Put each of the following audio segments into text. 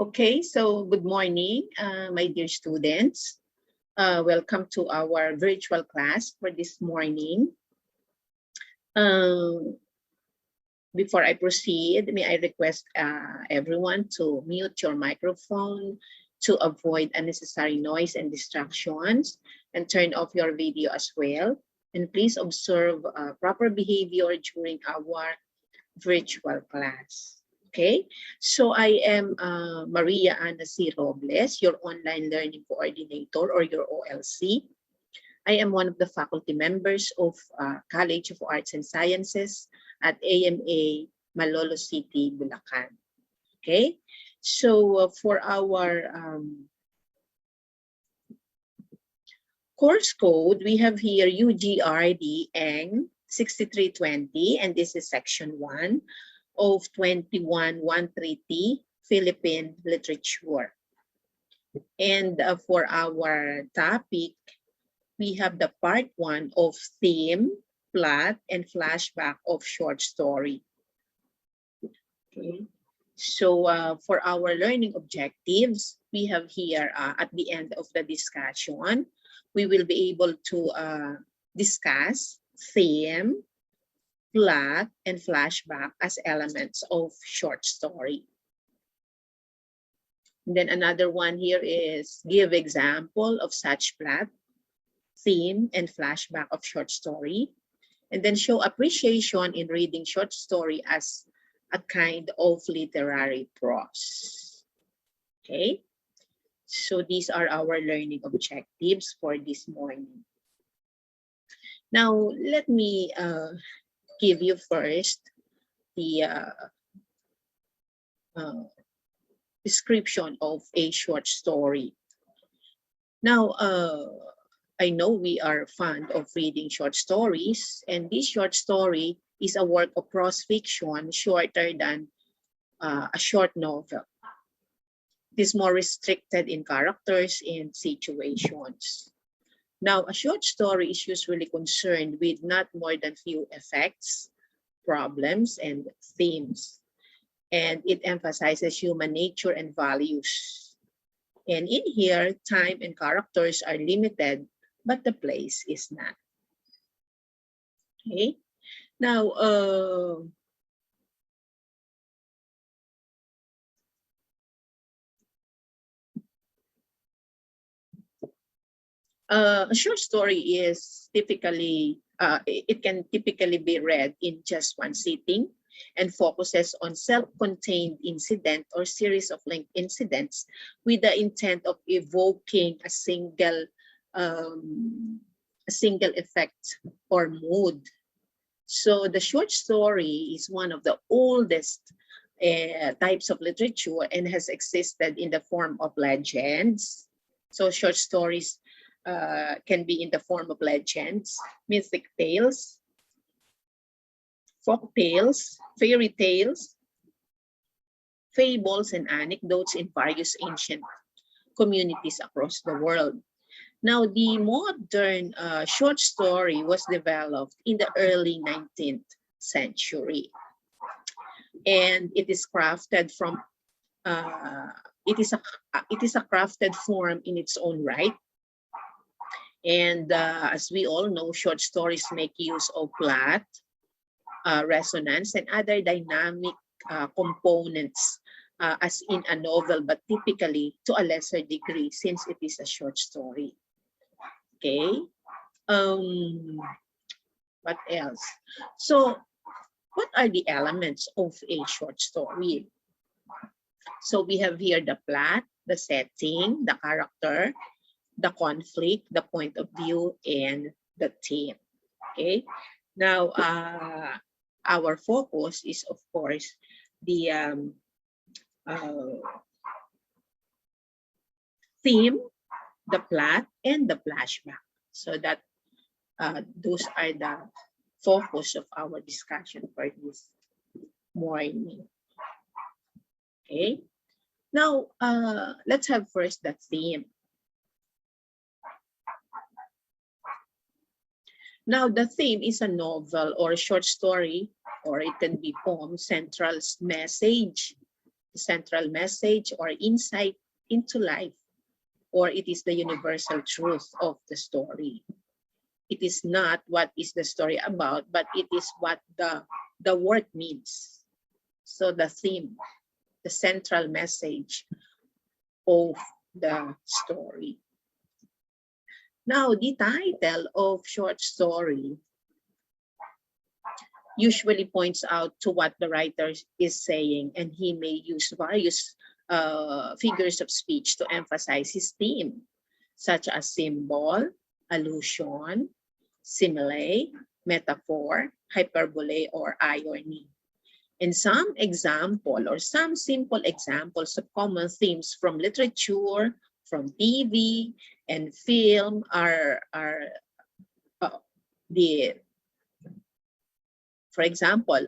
Okay, so good morning, my dear students. Welcome to our virtual class for this morning. Before I proceed, may I request everyone to mute your microphone to avoid unnecessary noise and distractions, and turn off your video as well. And please observe proper behavior during our virtual class. Okay, so I am Maria Ana C. Robles, your online learning coordinator or your OLC. I am one of the faculty members of College of Arts and Sciences at AMA Malolo City, Bulacan. Okay, so for our course code, we have here UGRD ENG 6320, and this is section 1 of 21-130 Philippine literature. And for our topic, we have the part 1 of theme, plot, and flashback of short story. Okay. So for our learning objectives, we have here at the end of the discussion, we will be able to discuss theme, plot, and flashback as elements of short story. And then another one here is give example of such plot, theme, and flashback of short story. And then show appreciation in reading short story as a kind of literary prose. Okay, so these are our learning objectives for this morning. Now, let me give you first the description of a short story. Now, I know we are fond of reading short stories, and this short story is a work of prose fiction shorter than a short novel. It is more restricted in characters and situations. Now, a short story is usually concerned with not more than few effects, problems, and themes. And it emphasizes human nature and values. And in here, time and characters are limited, but the place is not. Okay. Now, a short story is typically, it can typically be read in just one sitting and focuses on self-contained incident or series of linked incidents with the intent of evoking a single effect or mood. So the short story is one of the oldest types of literature and has existed in the form of legends. So short stories can be in the form of legends, mythic tales, folk tales, fairy tales, fables, and anecdotes in various ancient communities across the world. Now, the modern short story was developed in the early 19th century, and it is crafted from it is a crafted form in its own right. And as we all know, short stories make use of plot, resonance, and other dynamic components as in a novel, but typically to a lesser degree since it is a short story. Okay. What else? So what are the elements of a short story? So we have here the plot, the setting, the character, the conflict, the point of view, and the theme. Okay. Now, our focus is, of course, the theme, the plot, and the flashback. So that those are the focus of our discussion for this morning. Okay. Now, let's have first the theme. Now, the theme is a novel or a short story, or it can be poem, central message the central message or insight into life, or it is the universal truth of the story. It is not what is the story about, but it is what the word means. So the theme, the central message of the story. Now, the title of short story usually points out to what the writer is saying, and he may use various figures of speech to emphasize his theme, such as symbol, allusion, simile, metaphor, hyperbole, or irony. And some example or some simple examples of common themes from literature, from TV and film are for example,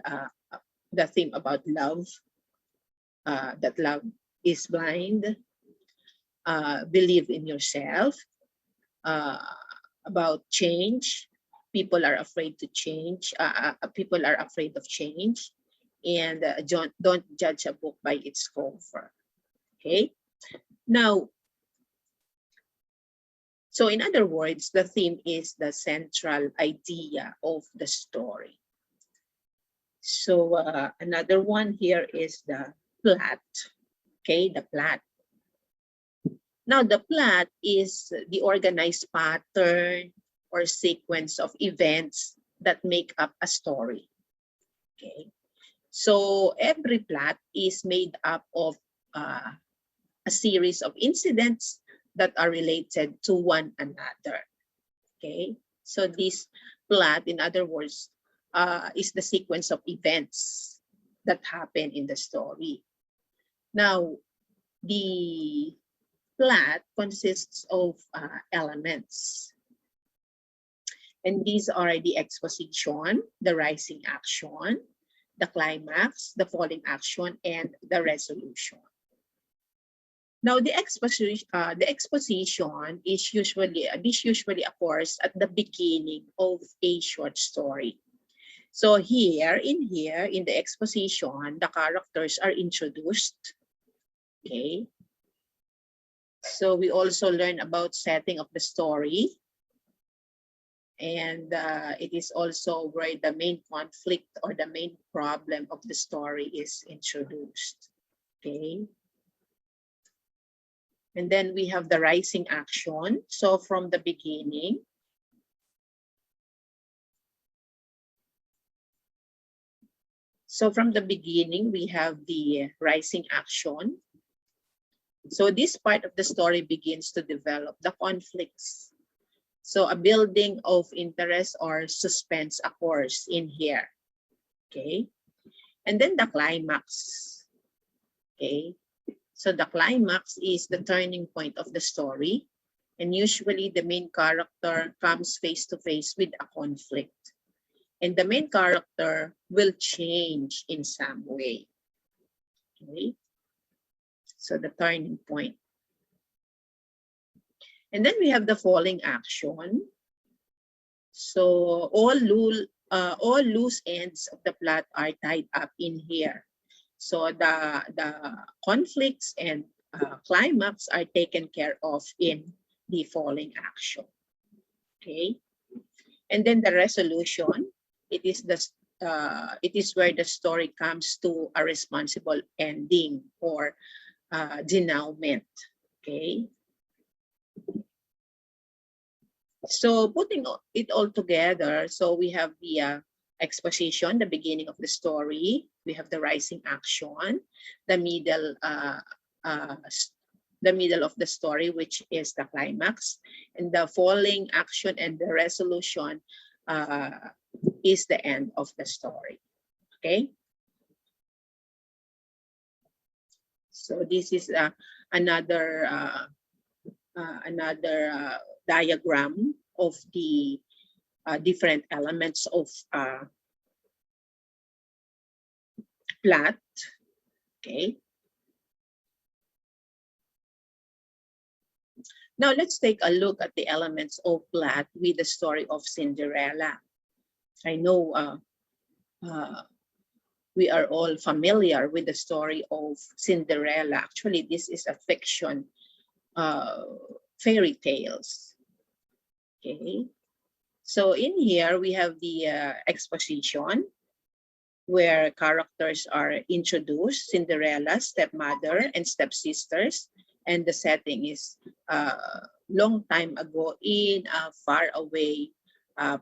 the theme about love, that love is blind, believe in yourself, about change, people are afraid to change, people are afraid of change, and don't judge a book by its cover. Okay, now, so in other words, the theme is the central idea of the story. So another one here is the plot. Okay, the plot. Now, the plot is the organized pattern or sequence of events that make up a story. Okay, so every plot is made up of a series of incidents that are related to one another. Okay, so this plot, in other words, is the sequence of events that happen in the story. Now, the plot consists of elements. And these are the exposition, the rising action, the climax, the falling action, and the resolution. Now, the exposition is usually occurs at the beginning of a short story. So here in the exposition, the characters are introduced. Okay. So we also learn about setting of the story. And it is also where the main conflict or the main problem of the story is introduced. Okay. And then we have the rising action. So from the beginning, we have the rising action. So this part of the story begins to develop the conflicts. So a building of interest or suspense occurs in here. Okay. And then the climax. Okay. So the climax is the turning point of the story. And usually the main character comes face to face with a conflict. And the main character will change in some way. Okay. So the turning point. And then we have the falling action. So all loose ends of the plot are tied up in here. So the conflicts and climax are taken care of in the falling action. Okay, and then the resolution. It is where the story comes to a responsible ending or denouement. Okay. So putting it all together, so we have the exposition, the beginning of the story. We have the rising action, the middle of the story, which is the climax, and the falling action and the resolution is the end of the story. Okay. So this is another diagram of the different elements of plot. Okay. Now let's take a look at the elements of plot with the story of Cinderella. I know we are all familiar with the story of Cinderella. Actually, this is a fiction fairy tales. Okay, so in here we have the exposition where characters are introduced: Cinderella, stepmother, and stepsisters, and the setting is long time ago in a faraway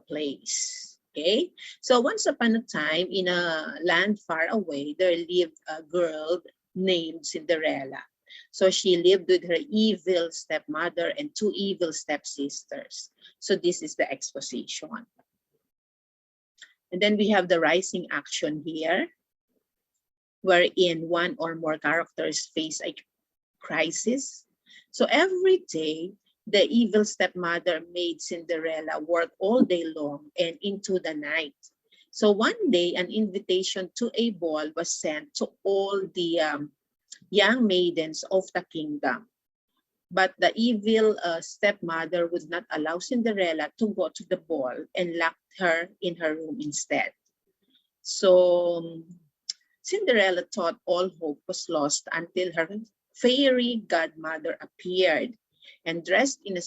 place. Okay, so once upon a time in a land far away, there lived a girl named Cinderella. So she lived with her evil stepmother and two evil stepsisters. So this is the exposition. And then we have the rising action here, wherein one or more characters face a crisis. So every day, the evil stepmother made Cinderella work all day long and into the night. So one day, an invitation to a ball was sent to all the young maidens of the kingdom. But the evil stepmother would not allow Cinderella to go to the ball and locked her in her room instead. So Cinderella thought all hope was lost until her fairy godmother appeared, and dressed in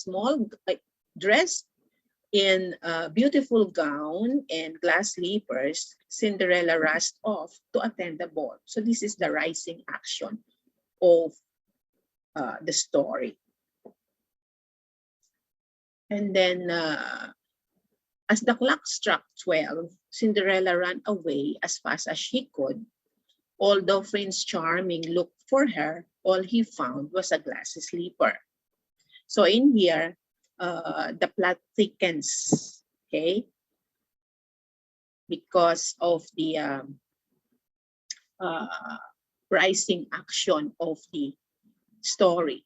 a beautiful gown and glass slippers, Cinderella rushed off to attend the ball. So this is the rising action of the story. And then as the clock struck 12, Cinderella ran away as fast as she could. Although Prince Charming looked for her, all he found was a glass slipper. So in here, the plot thickens, okay, because of the rising action of the story.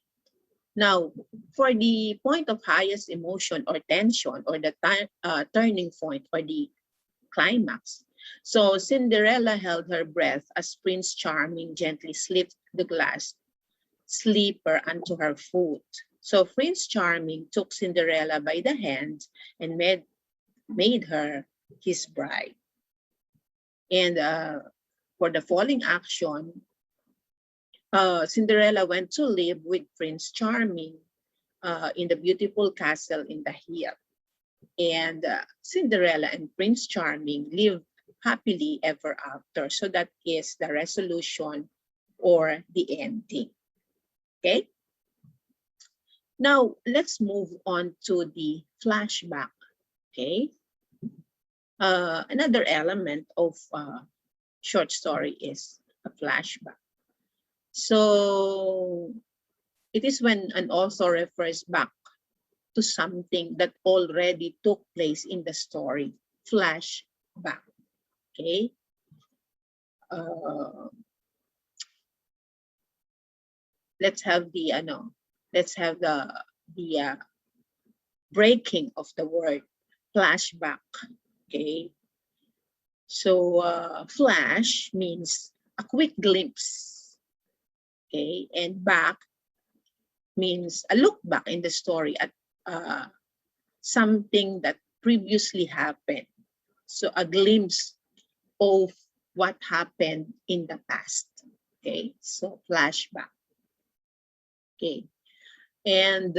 Now, for the point of highest emotion or tension, or the turning point or the climax, so Cinderella held her breath as Prince Charming gently slipped the glass slipper onto her foot. So Prince Charming took Cinderella by the hand and made her his bride. And for the falling action, Cinderella went to live with Prince Charming in the beautiful castle in the hill. And Cinderella and Prince Charming lived happily ever after. So that is the resolution or the ending. Okay. Now let's move on to the flashback. Okay. Another element of short story is a flashback. So it is when an author refers back to something that already took place in the story. Flashback. Okay. Let's have the breaking of the word flashback. Okay. So flash means a quick glimpse. Okay, and back means a look back in the story at something that previously happened. So a glimpse of what happened in the past. Okay, so flashback. Okay, and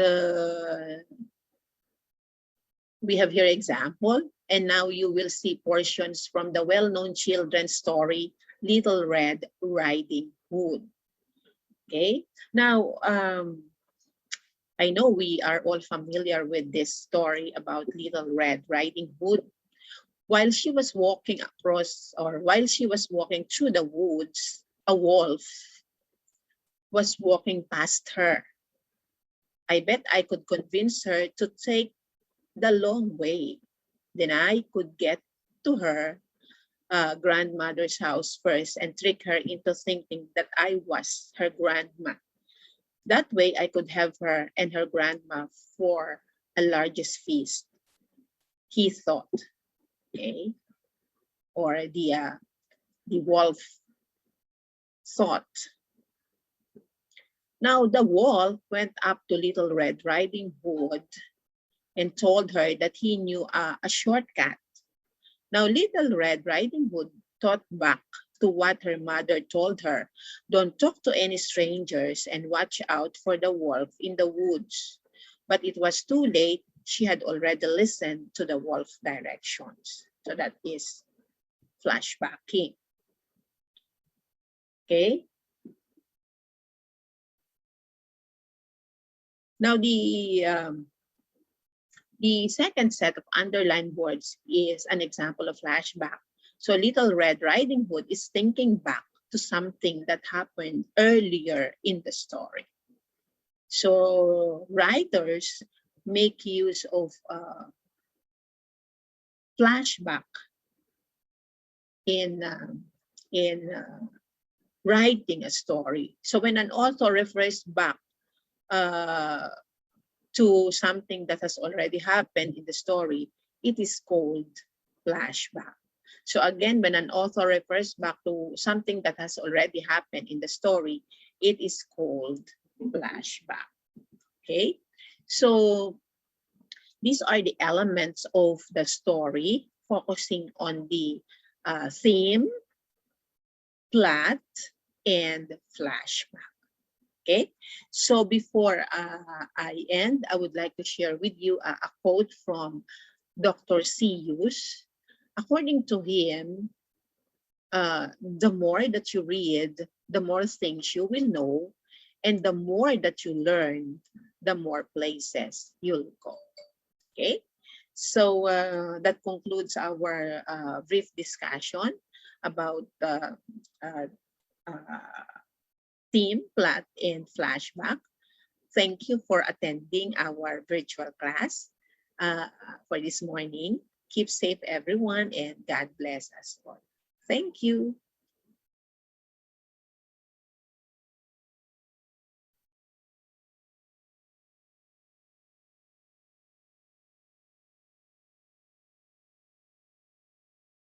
we have here example, and now you will see portions from the well-known children's story, Little Red Riding Hood. Okay, now I know we are all familiar with this story about Little Red Riding Hood. While she was walking through the woods, a wolf was walking past her. I bet I could convince her to take the long way. Then I could get to her grandmother's house first and trick her into thinking that I was her grandma. That way I could have her and her grandma for a largest feast, he thought. Okay, or the wolf thought. Now the wolf went up to Little Red Riding Hood and told her that he knew a shortcut. Now Little Red Riding Hood thought back to what her mother told her. Don't talk to any strangers and watch out for the wolf in the woods. But it was too late. She had already listened to the wolf directions. So that is flashbacking. Okay. Now the second set of underlined words is an example of flashback. So Little Red Riding Hood is thinking back to something that happened earlier in the story. So writers make use of flashback in writing a story. So when an author refers back uh, to something that has already happened in the story, it is called flashback. So again, when an author refers back to something that has already happened in the story, it is called flashback. Okay, so these are the elements of the story, focusing on the theme, plot, and flashback. Okay, so before I end, I would like to share with you a quote from Dr. Seuss. According to him, the more that you read, the more things you will know, and the more that you learn, the more places you'll go. Okay, so that concludes our brief discussion about the uh, theme, plot, and flashback. Thank you for attending our virtual class for this morning. Keep safe, everyone, and God bless us all. Thank you.